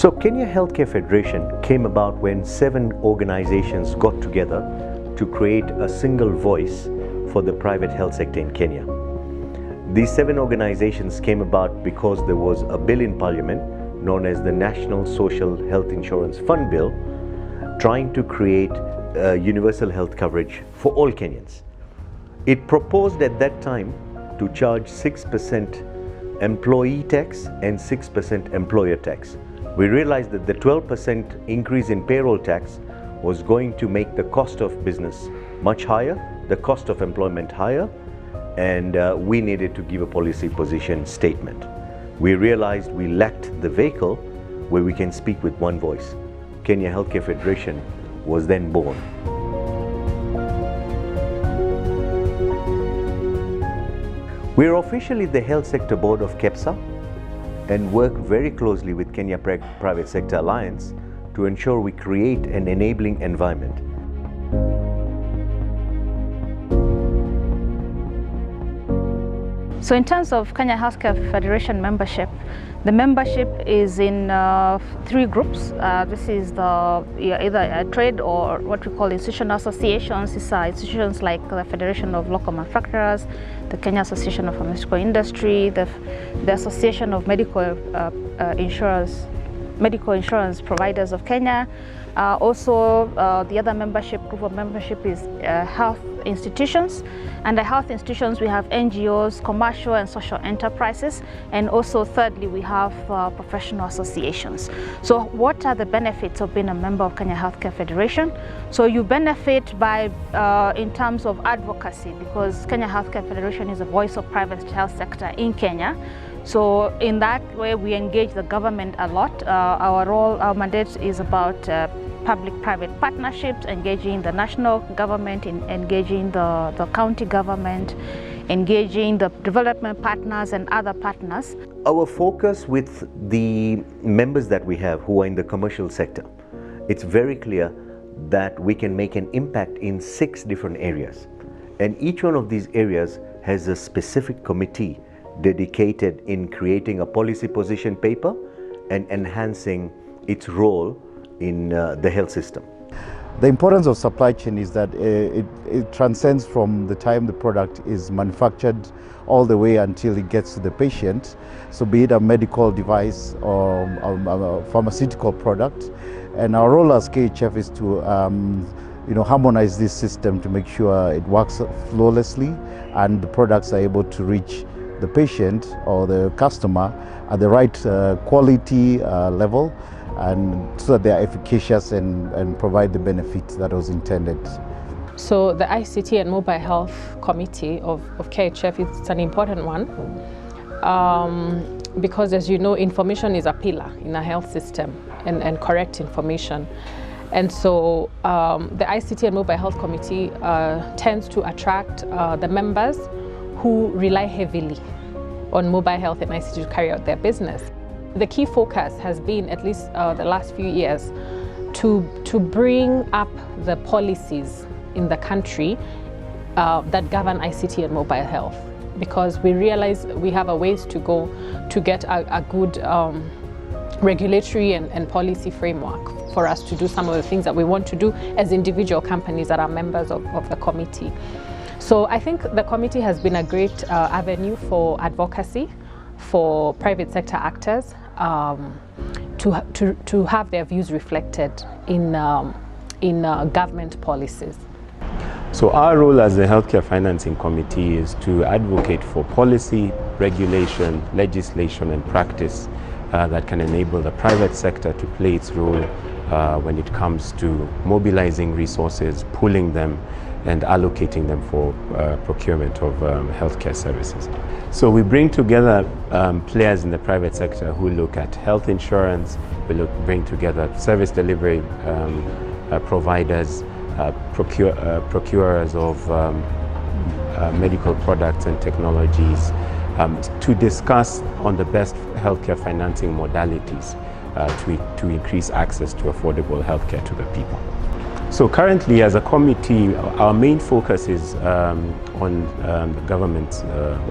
So Kenya Healthcare Federation came about when 7 organizations got together to create a single voice for the private health sector in Kenya. These 7 organizations came about because there was a bill in Parliament known as the National Social Health Insurance Fund Bill, trying to create universal health coverage for all Kenyans. It proposed at that time to charge 6% employee tax and 6% employer tax. We realized that the 12% increase in payroll tax was going to make the cost of business much higher, the cost of employment higher, and we needed to give a policy position statement. We realized we lacked the vehicle where we can speak with one voice. Kenya Healthcare Federation was then born. We are officially the Health Sector Board of KEPSA and work very closely with Kenya Private Sector Alliance to ensure we create an enabling environment. So in terms of Kenya Healthcare Federation membership, the membership is in 3 groups. This is either a trade or what we call institutional associations. These are institutions like the Federation of Local Manufacturers, the Kenya Association of Pharmaceutical Industry, the Association of Medical Insurance Providers of Kenya. Also, the other group of membership is health institutions. Under health institutions, we have NGOs, commercial and social enterprises, and also thirdly, we have professional associations. So what are the benefits of being a member of Kenya Healthcare Federation? So you benefit by, in terms of advocacy, because Kenya Healthcare Federation is a voice of private health sector in Kenya. So in that way, we engage the government a lot. Our mandate is about public-private partnerships, engaging the national government, engaging the county government, engaging the development partners and other partners. Our focus with the members that we have who are in the commercial sector, it's very clear that we can make an impact in 6 different areas. And each one of these areas has a specific committee dedicated in creating a policy position paper and enhancing its role in the health system. The importance of supply chain is that it transcends from the time the product is manufactured all the way until it gets to the patient. So be it a medical device or a pharmaceutical product. And our role as KHF is to harmonize this system to make sure it works flawlessly and the products are able to reach the patient or the customer at the right quality level, and so that they are efficacious and provide the benefit that was intended. So the ICT and Mobile Health Committee of KHF is an important one because, as you know, information is a pillar in a health system and correct information. And so the ICT and Mobile Health Committee tends to attract the members who rely heavily on mobile health and ICT to carry out their business. The key focus has been, at least the last few years, to bring up the policies in the country that govern ICT and mobile health, because we realize we have a ways to go to get a good regulatory and policy framework for us to do some of the things that we want to do as individual companies that are members of the committee. So I think the committee has been a great avenue for advocacy for private sector actors to have their views reflected in government policies. So our role as the Healthcare Financing Committee is to advocate for policy, regulation, legislation and practice that can enable the private sector to play its role when it comes to mobilizing resources, pooling them and allocating them for procurement of healthcare services. So we bring together players in the private sector who look at health insurance, bring together service delivery providers, procurers of medical products and technologies to discuss on the best healthcare financing modalities to increase access to affordable healthcare to the people. So currently, as a committee, our main focus is on the government's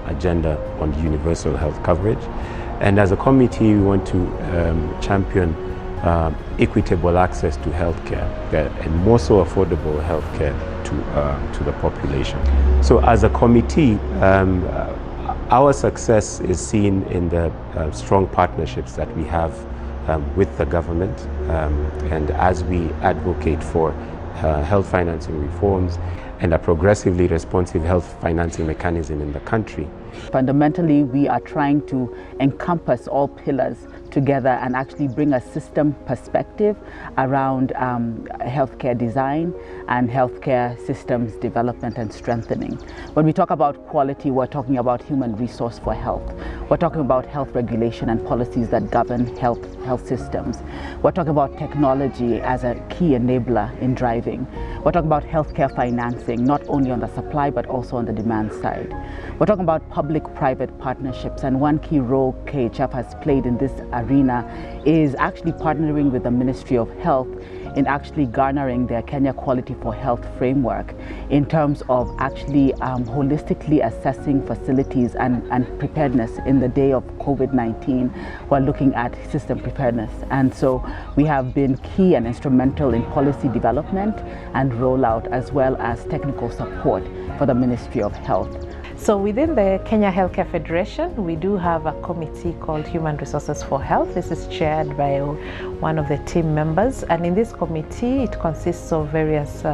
agenda on universal health coverage. And as a committee, we want to champion equitable access to healthcare and more so affordable healthcare to the population. So as a committee, our success is seen in the strong partnerships that we have with the government, and as we advocate for health financing reforms and a progressively responsive health financing mechanism in the country. Fundamentally, we are trying to encompass all pillars together and actually bring a system perspective around healthcare design and healthcare systems development and strengthening. When we talk about quality, we're talking about human resource for health. We're talking about health regulation and policies that govern health systems. We're talking about technology as a key enabler in driving. We're talking about healthcare financing, not only on the supply but also on the demand side. We're talking about public-private partnerships, and one key role KHF has played in this arena is actually partnering with the Ministry of Health in actually garnering their Kenya Quality for Health framework in terms of actually holistically assessing facilities and preparedness in the day of COVID-19 while looking at system preparedness. And so we have been key and instrumental in policy development and rollout, as well as technical support for the Ministry of Health. So within the Kenya Healthcare Federation, we do have a committee called Human Resources for Health. This is chaired by one of the team members, and in this committee it consists of various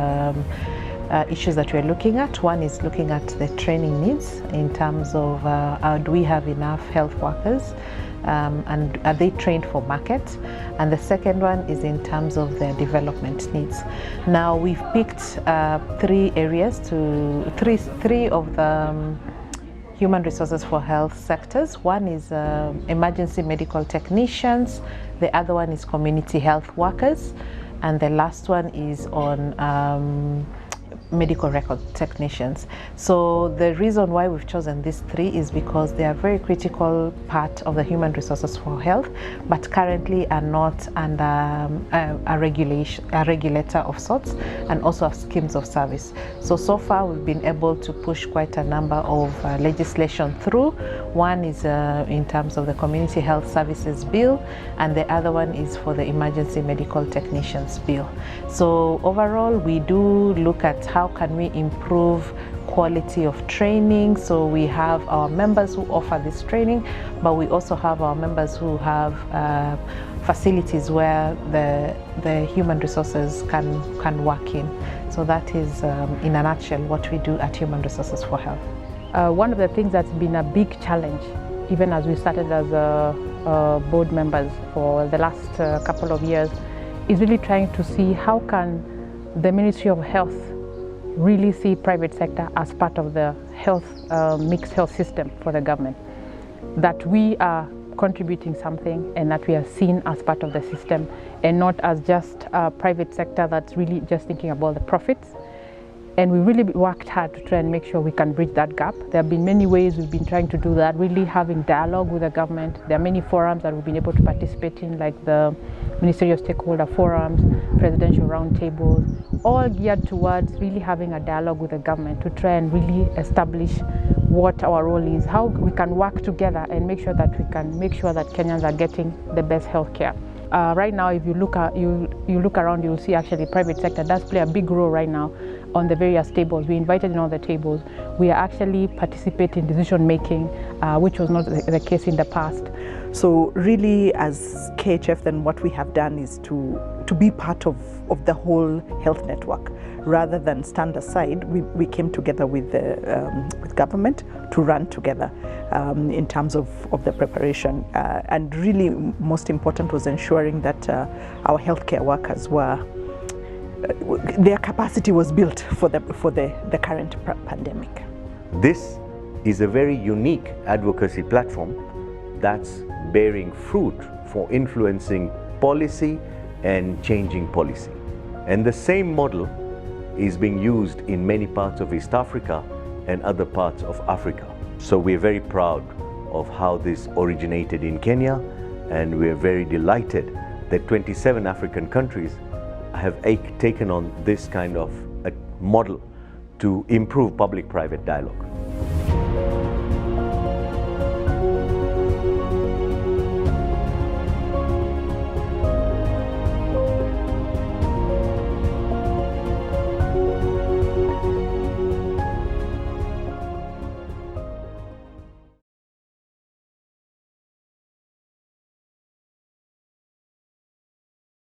issues that we're looking at. One is looking at the training needs in terms of do we have enough health workers and are they trained for market? And the second one is in terms of their development needs. Now we've picked three areas three of the human resources for health sectors. One is emergency medical technicians, the other one is community health workers, and the last one is on medical record technicians. So the reason why we've chosen these three is because they are very critical part of the human resources for health, but currently are not under a regulator of sorts, and also have schemes of service. So far we've been able to push quite a number of legislation through. One is in terms of the Community Health Services Bill, and the other one is for the Emergency Medical Technicians Bill. So overall, we do look at how can we improve quality of training. So we have our members who offer this training, but we also have our members who have facilities where the human resources can work in. So that is, in a nutshell, what we do at Human Resources for Health. One of the things that's been a big challenge, even as we started as board members for the last couple of years, is really trying to see how can the Ministry of Health really see private sector as part of the health mixed health system for the government, that we are contributing something and that we are seen as part of the system and not as just a private sector that's really just thinking about the profits. And we really worked hard to try and make sure we can bridge that gap. There have been many ways we've been trying to do that, really having dialogue with the government. There are many forums that we've been able to participate in, like the ministerial stakeholder forums, presidential roundtables, all geared towards really having a dialogue with the government to try and really establish what our role is, how we can work together and make sure that we can make sure that Kenyans are getting the best health care. Right now, if you look around, you'll see actually private sector does play a big role right now on the various tables. We invited in all the tables. We are actually participating in decision making, which was not the case in the past. So really, as KHF, then what we have done is to be part of the whole health network. Rather than stand aside, we came together with government to run together in terms of the preparation. And really, most important was ensuring that our healthcare workers were, their capacity was built for the current pandemic. This is a very unique advocacy platform that's bearing fruit for influencing policy and changing policy. And the same model is being used in many parts of East Africa and other parts of Africa. So we're very proud of how this originated in Kenya, and we're very delighted that 27 African countries have taken on this kind of a model to improve public-private dialogue.